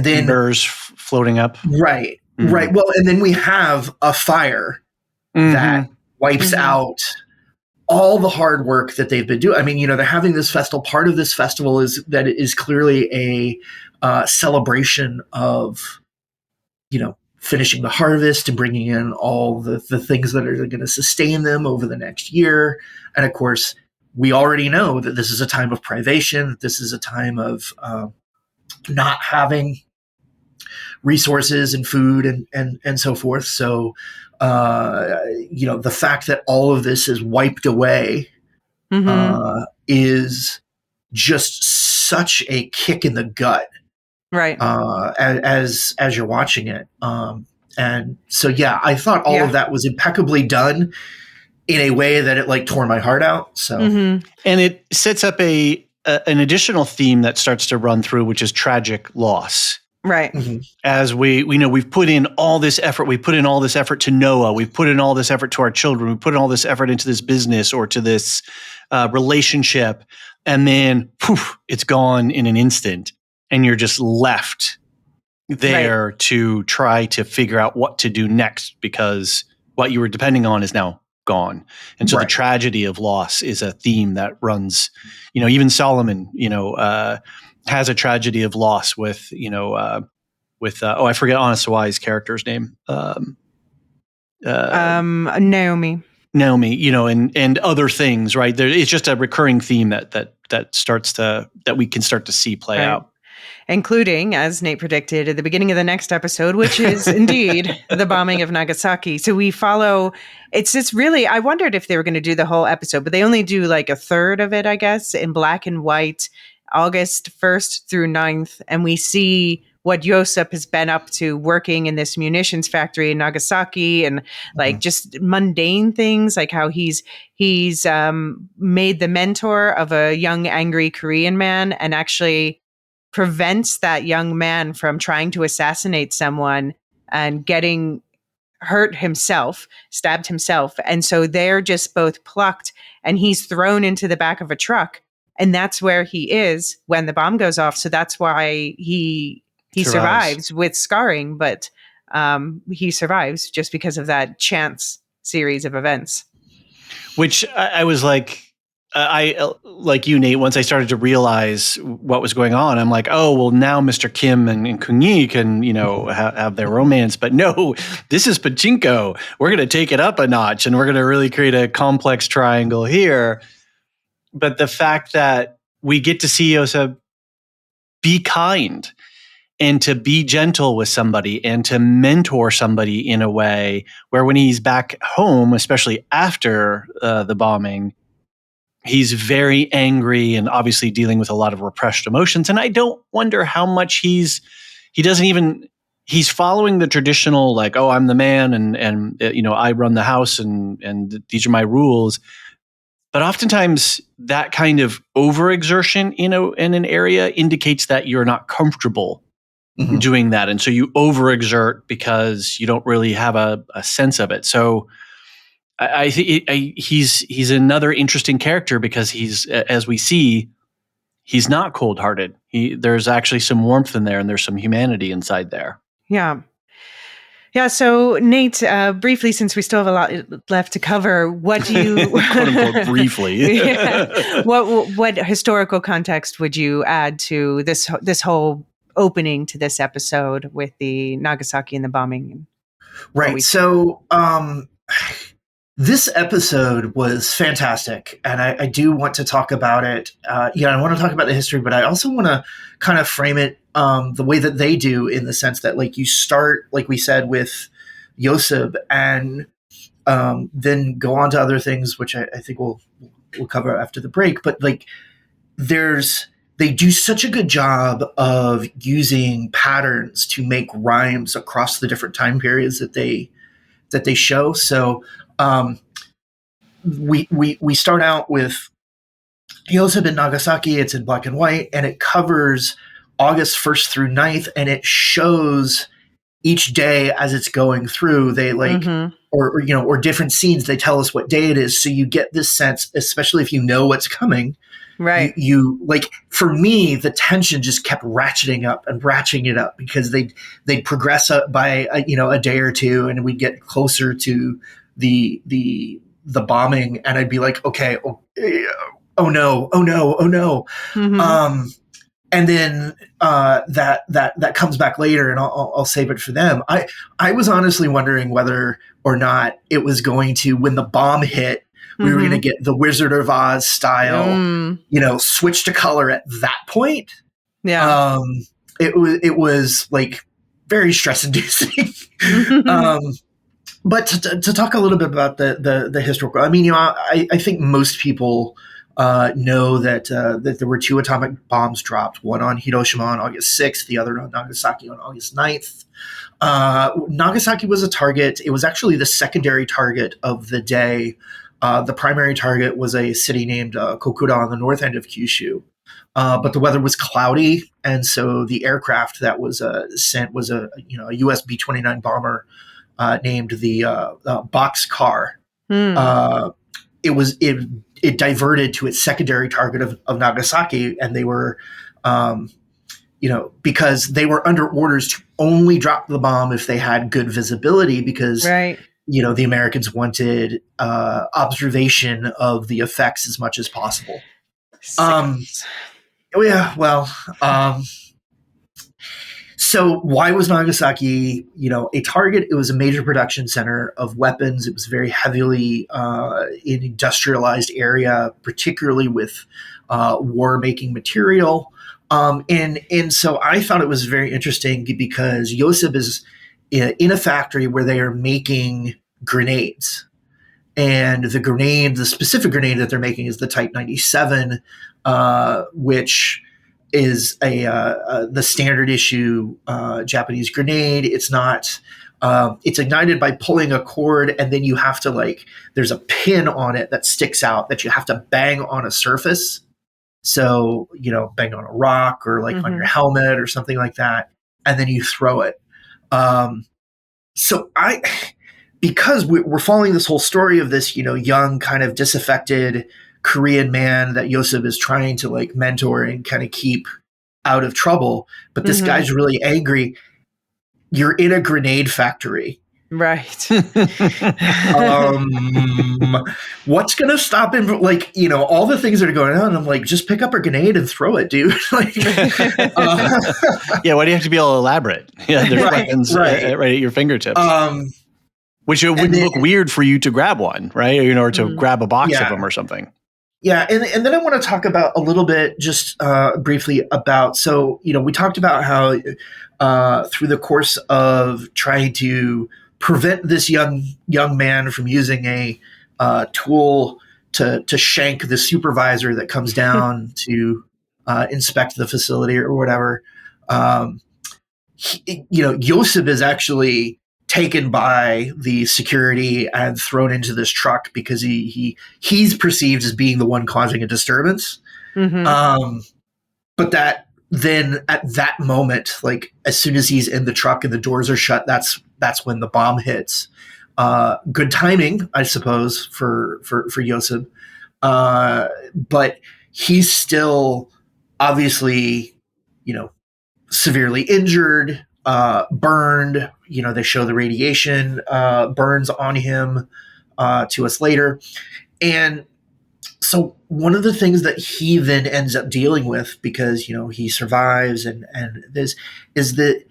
then birds floating up. Right. Right. Well, and then we have a fire that wipes out all the hard work that they've been doing. I mean, they're having this festival. Part of this festival is that it is clearly a celebration of, finishing the harvest and bringing in all the things that are going to sustain them over the next year. And of course, we already know that this is a time of privation, that this is a time of not having resources and food and so forth. So, the fact that all of this is wiped away is just such a kick in the gut, right? As you're watching it, and so I thought all of that was impeccably done in a way that it like tore my heart out. So, and it sets up an additional theme that starts to run through, which is tragic loss. Right. As we know, we've put in all this effort. We put in all this effort to Noah. We've put in all this effort to our children. We put in all this effort into this business or to this relationship. And then poof, it's gone in an instant. And you're just left there to try to figure out what to do next because what you were depending on is now gone. And so the tragedy of loss is a theme that runs, even Solomon, has a tragedy of loss with I forget Honest Wise character's name. Naomi, and other things, right? It's just a recurring theme that we can start to see play out. Including, as Nate predicted at the beginning of the next episode, which is indeed the bombing of Nagasaki. So we follow, it's really, I wondered if they were going to do the whole episode, but they only do like a third of it, I guess, in black and white, August 1st through 9th. And we see what Yosep has been up to working in this munitions factory in Nagasaki and like just mundane things, like how he's made the mentor of a young, angry Korean man and actually prevents that young man from trying to assassinate someone and getting stabbed himself. And so they're just both plucked and he's thrown into the back of a truck. And that's where he is when the bomb goes off. So that's why he survives with scarring, but he survives just because of that chance series of events. Which I was like, like you, Nate, once I started to realize what was going on, I'm like, oh, well, now Mr. Kim and Kung Yi can, have their romance. But no, this is Pachinko. We're going to take it up a notch and we're going to really create a complex triangle here. But the fact that we get to see Yosef be kind and to be gentle with somebody and to mentor somebody in a way where when he's back home, especially after the bombing, he's very angry and obviously dealing with a lot of repressed emotions. And I don't wonder how much he's following the traditional, like, oh, I'm the man and I run the house and these are my rules. But oftentimes that kind of overexertion, in an area indicates that you're not comfortable doing that. And so you overexert because you don't really have a sense of it. So I think he's another interesting character because he's, as we see, he's not cold-hearted. There's actually some warmth in there and there's some humanity inside there. Yeah. Yeah. So Nate, briefly, since we still have a lot left to cover, what do you quote unquote briefly? What historical context would you add to this whole opening to this episode with the Nagasaki and the bombing? Right. So this episode was fantastic, and I do want to talk about it. I want to talk about the history, but I also want to kind of frame it the way that they do, in the sense that, like, you start, like we said, with Yosef, and then go on to other things, which I think we'll cover after the break. But like, they do such a good job of using patterns to make rhymes across the different time periods that they show. So we start out with Yosef in Nagasaki. It's in black and white, and it covers August 1st through 9th, and it shows each day as it's going through. They or different scenes. They tell us what day it is, so you get this sense, especially if you know what's coming. Right. You like, for me, the tension just kept ratcheting it up because they'd progress up by a day or two, and we'd get closer to the bombing, and I'd be like, okay, oh no. and then that comes back later, and I'll save it for them. I was honestly wondering whether or not it was going to, when the bomb hit, we were going to get the Wizard of Oz style, switch to color at that point. Yeah. It was like very stress inducing. But to talk a little bit about the historical, I mean, I think most people know that there were 2 atomic bombs dropped, one on Hiroshima on August 6th, the other on Nagasaki on August 9th. Nagasaki was a target. It was actually the secondary target of the day. The primary target was a city named Kokura on the north end of Kyushu. But the weather was cloudy, and so the aircraft that was sent was a US B-29 bomber named the Boxcar. It diverted to its secondary target of Nagasaki, and they were, because they were under orders to only drop the bomb if they had good visibility, because the Americans wanted observation of the effects as much as possible. So why was Nagasaki, a target? It was a major production center of weapons. It was very heavily in industrialized area, particularly with war-making material. And so I thought it was very interesting because Yoseb is in a factory where they are making grenades. And the specific grenade that they're making is the Type 97, which is the standard issue Japanese grenade. It's not. It's ignited by pulling a cord, and then you have to there's a pin on it that sticks out that you have to bang on a surface. So bang on a rock or on your helmet or something like that, and then you throw it. Because we're following this whole story of this young kind of disaffected Korean man that Yosef is trying to mentor and kind of keep out of trouble. But this guy's really angry. You're in a grenade factory. Right. What's going to stop him? All the things that are going on. I'm like, just pick up a grenade and throw it, dude. Yeah. Why do you have to be all elaborate? Yeah. There's weapons right at your fingertips. Which it would look weird for you to grab one, right? Or to grab a box of them or something. Yeah, and then I want to talk about a little bit, just briefly about. So we talked about how through the course of trying to prevent this young man from using a tool to shank the supervisor that comes down to inspect the facility or whatever, Yosef is actually taken by the security and thrown into this truck because he's perceived as being the one causing a disturbance. But that then at that moment, as soon as he's in the truck and the doors are shut, that's when the bomb hits. Good timing, I suppose, for Yosef. But he's still obviously, severely injured, burned. They show the radiation burns on him to us later. And so one of the things that he then ends up dealing with, because he survives and this is the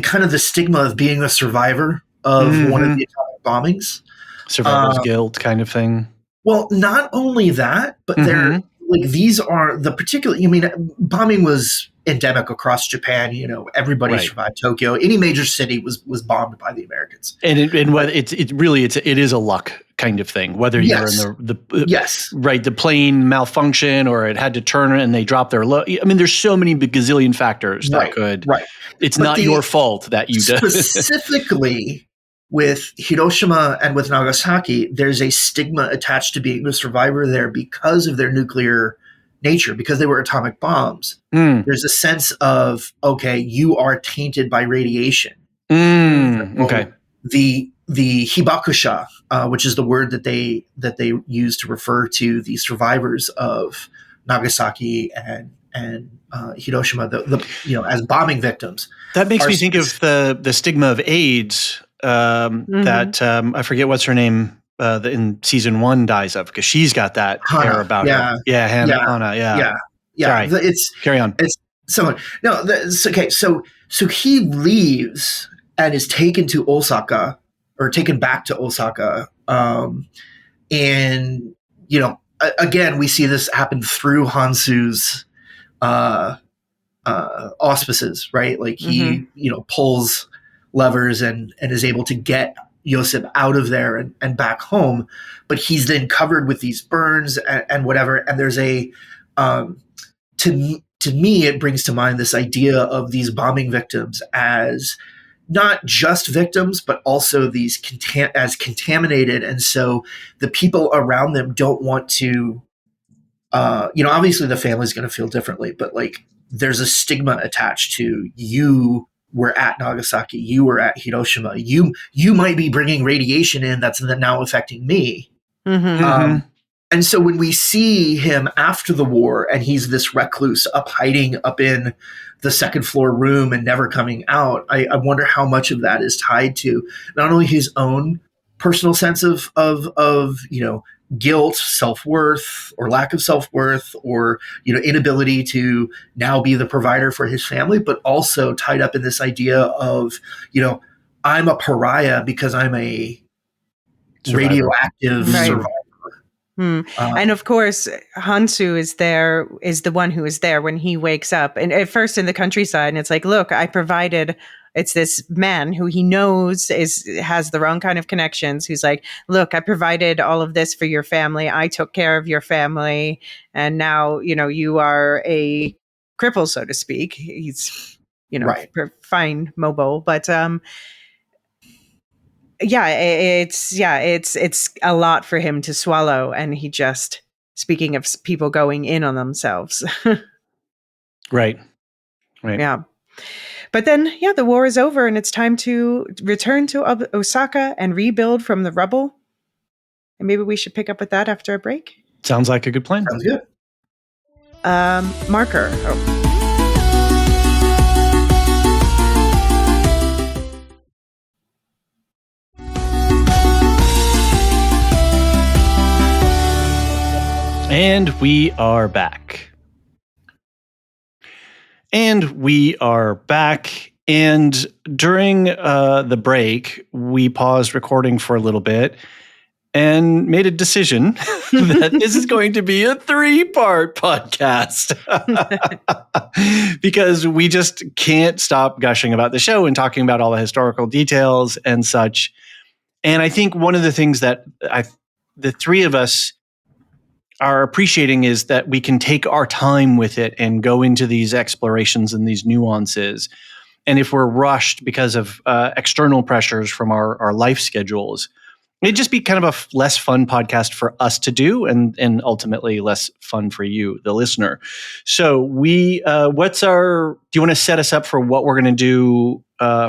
kind of the stigma of being a survivor of one of the atomic bombings, survivor's guilt kind of thing. Well, not only that, but they're these are the particular. Bombing was endemic across Japan. Everybody survived Tokyo. Any major city was bombed by the Americans. And whether it is a luck kind of thing. Whether you're in the plane malfunction or it had to turn and they dropped their load. There's so many gazillion factors that could. Right. It's not your fault that you did. Specifically with Hiroshima and with Nagasaki, there's a stigma attached to being a survivor there because of their nuclear nature, because they were atomic bombs. There's a sense of, okay, you are tainted by radiation. Okay. The hibakusha, which is the word that they use to refer to the survivors of Nagasaki and Hiroshima, as bombing victims. That makes me think of the stigma of AIDS that I forget what's her name in season 1 dies of, because she's got that hair about her. Yeah, Hannah. Yeah, Sorry. it's Carry on. It's someone. No, it's okay. So he leaves and is taken to Osaka, or taken back to Osaka. And again, we see this happen through Hansu's auspices, right? Like he, pulls levers and is able to get Yosef out of there and back home, but he's then covered with these burns and whatever. And there's a, to me, it brings to mind this idea of these bombing victims as not just victims, but also these as contaminated. And so the people around them don't want to, obviously the family's going to feel differently, but like there's a stigma attached to you were at Nagasaki, you were at Hiroshima, you might be bringing radiation in that's now affecting me. And so when we see him after the war and he's this recluse hiding up in the second floor room and never coming out, I wonder how much of that is tied to not only his own personal sense of guilt, self-worth, or lack of self-worth, or inability to now be the provider for his family, but also tied up in this idea of I'm a pariah because I'm a radioactive survivor. And of course, Hansu is the one who is there when he wakes up. And at first in the countryside, and it's like, look, I provided. It's this man who he knows has the wrong kind of connections. Who's like, look, I provided all of this for your family. I took care of your family, and now you are a cripple, so to speak. He's right. fine, mobile, but it's a lot for him to swallow, and he just, speaking of people going in on themselves. Right. Yeah. But then, the war is over and it's time to return to Osaka and rebuild from the rubble. And maybe we should pick up with that after a break. Sounds like a good plan. Sounds good. Marker. And we are back. And during the break, we paused recording for a little bit and made a decision that this is going to be a 3-part podcast because we just can't stop gushing about the show and talking about all the historical details and such. And I think one of the things that the three of us are appreciating is that we can take our time with it and go into these explorations and these nuances. And if we're rushed because of external pressures from our life schedules, it'd just be kind of a less fun podcast for us to do, and ultimately less fun for you, the listener. So do you want to set us up for what we're going to do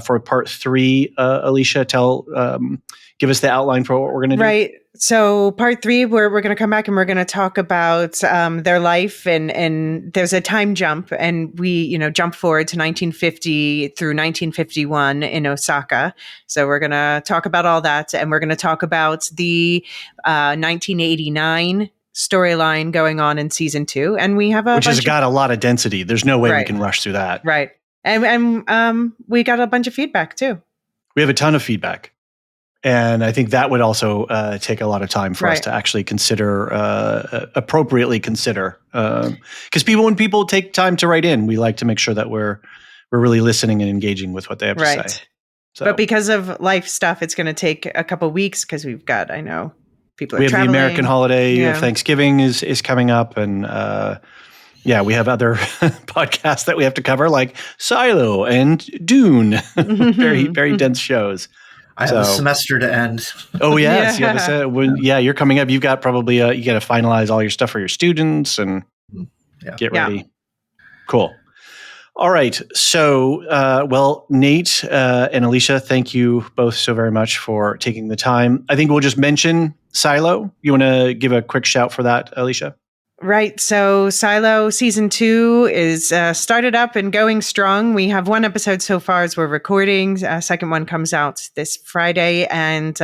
for part 3, Elysia? Give us the outline for what we're going to do. Right. So part 3, we're going to come back and we're going to talk about their life, and there's a time jump, and we jump forward to 1950 through 1951 in Osaka. So we're going to talk about all that, and we're going to talk about the 1989 storyline going on in season 2, and we have which has got a lot of density. There's no way we can rush through that. Right. And we got a bunch of feedback too. We have a ton of feedback. And I think that would also take a lot of time for us to actually consider, appropriately consider. Because when people take time to write in, we like to make sure that we're really listening and engaging with what they have to say. So, but because of life stuff, it's going to take a couple weeks because we've got, I know, people are traveling. We have the American holiday of Thanksgiving is coming up. And we have other podcasts that we have to cover, like Silo and Dune. Very, very dense shows. I have a semester to end. Oh yes, you're coming up. You've got probably you got to finalize all your stuff for your students and get ready. Yeah. Cool. All right. So, Nate and Elysia, thank you both so very much for taking the time. I think we'll just mention Silo. You want to give a quick shout for that, Elysia? Right. So Silo season 2 is started up and going strong. We have one episode so far as we're recording. Second one comes out this Friday, and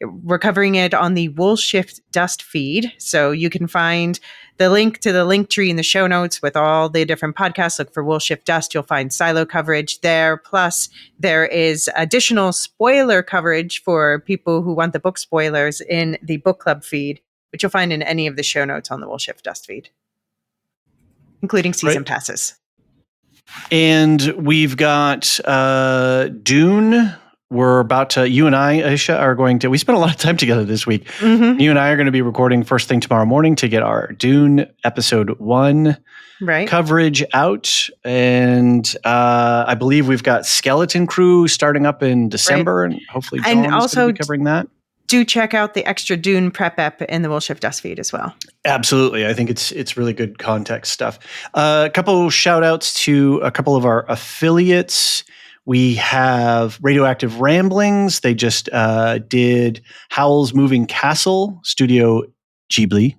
we're covering it on the Woolshift Dust feed. So you can find the link to the link tree in the show notes with all the different podcasts. Look for Woolshift Dust. You'll find Silo coverage there. Plus, there is additional spoiler coverage for people who want the book spoilers in the book club feed, which you'll find in any of the show notes on the Woolshift Dust feed, including season passes. And we've got Dune. We're about to, you and I, Aisha, are going to, we spent a lot of time together this week. Mm-hmm. You and I are going to be recording first thing tomorrow morning to get our Dune episode 1 coverage out. And I believe we've got Skeleton Crew starting up in December, and hopefully John's going to be covering that. Do check out the extra Dune prep ep in the Woolshift Dust feed as well. Absolutely. I think it's really good context stuff. A couple shout outs to a couple of our affiliates. We have Radioactive Ramblings. They just did Howl's Moving Castle, Studio Ghibli.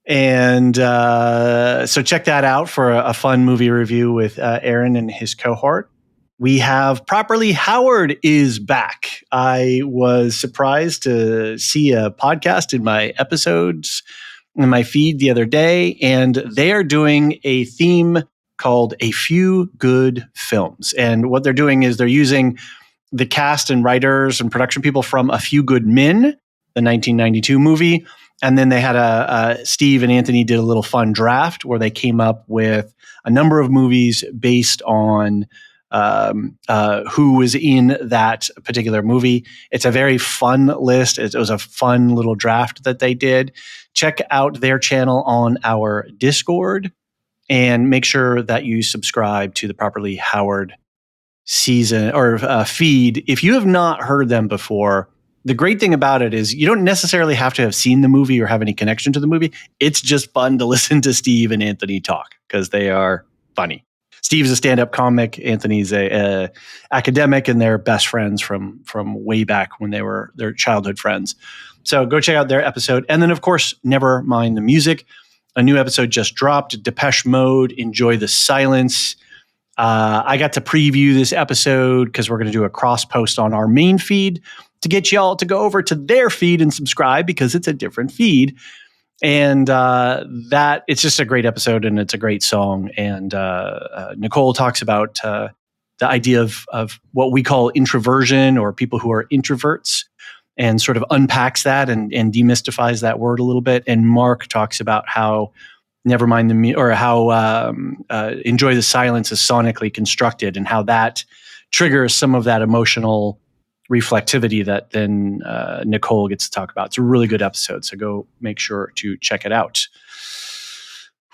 And so check that out for a fun movie review with Aaron and his cohort. We have Properly Howard is back. I was surprised to see a podcast in my episodes in my feed the other day, and they are doing a theme called A Few Good Films. And what they're doing is they're using the cast and writers and production people from A Few Good Men, the 1992 movie. And then they had Steve and Anthony did a little fun draft where they came up with a number of movies based on who was in that particular movie. It's a very fun list. It was a fun little draft that they did. Check out their channel on our Discord and make sure that you subscribe to the Properly Howard season or feed. If you have not heard them before, the great thing about it is you don't necessarily have to have seen the movie or have any connection to the movie. It's just fun to listen to Steve and Anthony talk because they are funny. Steve's a stand-up comic. Anthony's a academic, and they're best friends from way back when they were their childhood friends. So go check out their episode. And then, of course, never mind the music. A new episode just dropped, Depeche Mode, Enjoy the Silence. I got to preview this episode because we're going to do a cross post on our main feed to get y'all to go over to their feed and subscribe because it's a different feed. And that it's just a great episode and it's a great song. And Nicole talks about the idea of what we call introversion or people who are introverts and sort of unpacks that and demystifies that word a little bit. And Mark talks about how Enjoy the Silence is sonically constructed and how that triggers some of that emotional reflectivity that then Nicole gets to talk about. It's a really good episode, so go make sure to check it out.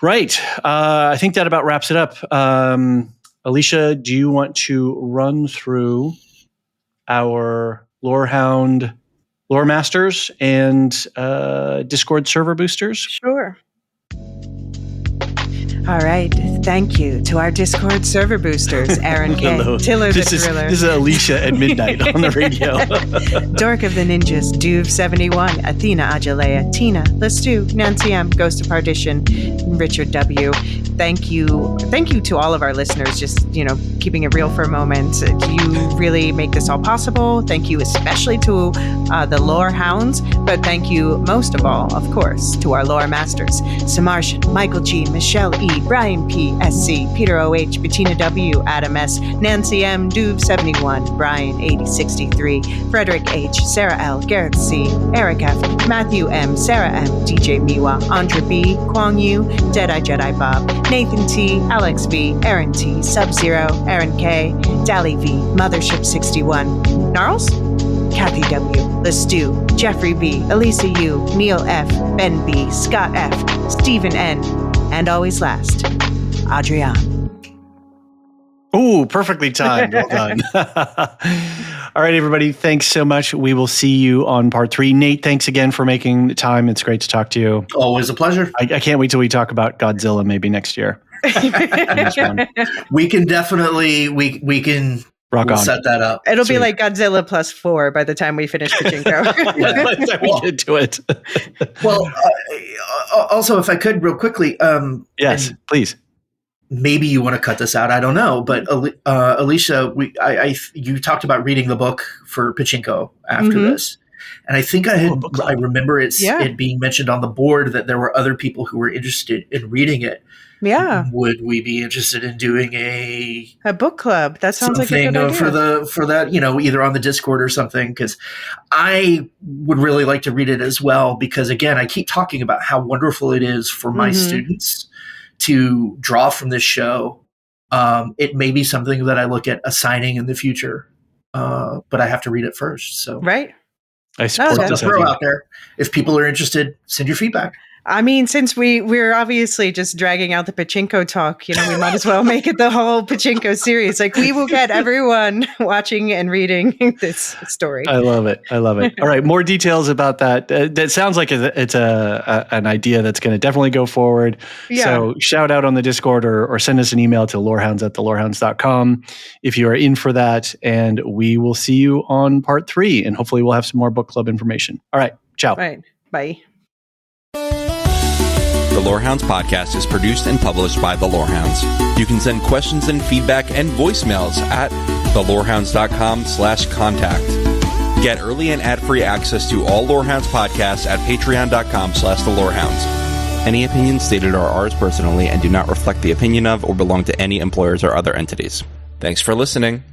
Right. I think that about wraps it up. Elysia, do you want to run through our Lorehound Lore Masters and Discord server boosters? Sure. All right. Thank you to our Discord server boosters, Aaron K. Tiller the Thriller. This is Elysia at midnight on the radio. Dork of the Ninjas, Duve71, Athena Ajalea, Tina, Let's Do, Nancy M, Ghost of Partition, Richard W. Thank you to all of our listeners, just, keeping it real for a moment. You really make this all possible. Thank you especially to the Lorehounds, but thank you most of all, of course, to our Lore Masters, Samartian, Michael G, Michelle E, Brian P, SC, Peter OH, Bettina W, Adam S, Nancy M, Duve71, Brian 8063, Frederick H, Sarah L, Garrett C, Eric F, Matthew M, Sarah M, DJ Miwa, Andra B, Kwang Yu, Deadeye Jedi Bob, Nathan T, Alex V, Aaron T, Sub-Zero, Aaron K, Dally V, Mothership 61, Gnarls, Kathy W, Let's Do, Jeffrey B, Elisa U, Neil F, Ben B, Scott F, Stephen N, and always last, Adrian. Oh, perfectly timed. Well done. All right, everybody. Thanks so much. We will see you on part 3. Nate, thanks again for making the time. It's great to talk to you. Always a pleasure. I can't wait till we talk about Godzilla maybe next year. We can definitely, we can set that up. It'll be like Godzilla plus 4 by the time we finish Pachinko. By the time we get to it. Well, Also, if I could real quickly. Yes, please. Maybe you want to cut this out. I don't know. But Elysia, you talked about reading the book for Pachinko after this. And I think I remember it being mentioned on the board that there were other people who were interested in reading it. Yeah. Would we be interested in doing a book club? That sounds like a good idea. For that, either on the Discord or something, because I would really like to read it as well, because again, I keep talking about how wonderful it is for my students to draw from this show. It may be something that I look at assigning in the future, but I have to read it first. So right. I support this throw out there. If people are interested, send your feedback. I mean, since we're obviously just dragging out the Pachinko talk, we might as well make it the whole Pachinko series. Like, we will get everyone watching and reading this story. I love it. All right, more details about that. That sounds like it's an idea that's going to definitely go forward. Yeah. So shout out on the Discord or send us an email to lorehounds@thelorehounds.com if you are in for that. And we will see you on part 3. And hopefully we'll have some more book club information. All right, ciao. All right, bye. The Lorehounds podcast is produced and published by The Lorehounds. You can send questions and feedback and voicemails at thelorehounds.com/contact. Get early and ad-free access to all Lorehounds podcasts at patreon.com/thelorehounds. Any opinions stated are ours personally and do not reflect the opinion of or belong to any employers or other entities. Thanks for listening.